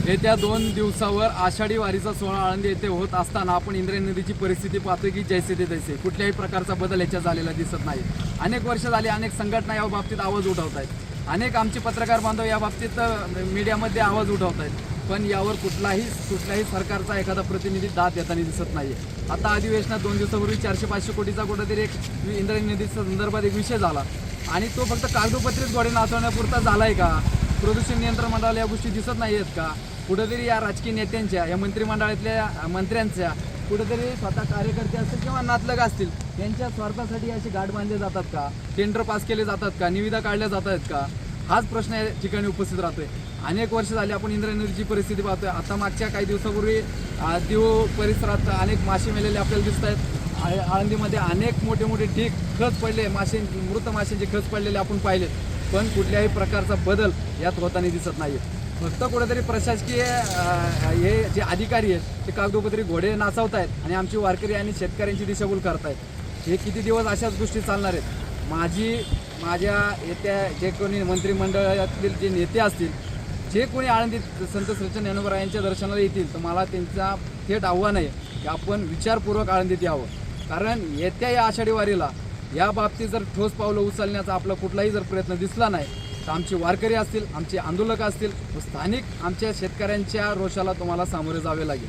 येत्या 2 दिवसावर आषाढी वारीचा सोहळा आळंदी येथे होत असताना आपण इंद्रायणी नदीची परिस्थिती पाहतोय की जैसे ते तैसे, कुठल्याही प्रकारचा बदल याच्यात झालेला दिसत नाही। अनेक वर्ष झाली अनेक संघटना या बाबतीत आवाज उठवत आहेत, अनेक आमचे पत्रकार बांधव या बाबतीत मीडियामध्ये आवाज उठवत आहेत, पण यावर कुठल्याही सरकारचा एखादा प्रतिनिधी दाद देताना दिसत नाही। आता अधिवेशनात 2 दिवसापूर्वी 400-500 कोटीचा कुठेतरी एक इंद्रायणी नदीच्या संदर्भात एक विषय झाला आणि तो फक्त कागदोपत्रीच घोडे नाचवण्यापुरता झालाय का? प्रदूषण नियंत्रण मंडळाला या गोष्टी दिसत नाही आहेत का? कुठेतरी या राजकीय नेत्यांच्या, या मंत्रिमंडळातल्या मंत्र्यांच्या कुठेतरी स्वतः कार्यकर्ते असतील किंवा नातलग असतील यांच्या स्वार्थासाठी असे गाठ बांधले जातात का? टेंडर पास केले जातात का? निविदा काढल्या जात आहेत का? हाच प्रश्न या ठिकाणी उपस्थित राहतोय। अनेक वर्ष झाली आपण इंद्रायणी नदीची परिस्थिती पाहतोय। आता मागच्या काही दिवसापूर्वी दिव परिसरात अनेक मासे मेलेले आपल्याला दिसत आहेत। आळंदीमध्ये अनेक मोठे मोठे ढीग खच पडले, मृत माशांचे खच पडलेले आपण पाहिले, पण कुठल्याही प्रकारचा बदल यात होताना दिसत नाही। फक्त कुठेतरी प्रशासकीय हे जे अधिकारी आहेत ते कागदोपत्री घोडे नाचवत आहेत आणि आमची वारकरी आणि शेतकऱ्यांची दिशाभूल करतायत। हे किती दिवस अशाच गोष्टी चालणार आहेत? माझ्या येत्या जे कोणी मंत्रिमंडळातील जे नेते असतील, जे कोणी आळंदीत संत श्री ज्ञानोबा यांच्या दर्शनाला येतील, तर मला त्यांचा थेट आव्हान आहे की आपण विचारपूर्वक आळंदीत यावं, कारण येत्या या आषाढी वारीला या बाबतीत जर ठोस पावलं उचलण्याचा आपला कुठलाही जर प्रयत्न दिसला नाही तर आमचे वारकरी असतील, आमचे आंदोलक असतील, स्थानिक आमच्या शेतकऱ्यांच्या रोषाला तुम्हाला सामोरे जावे लागेल।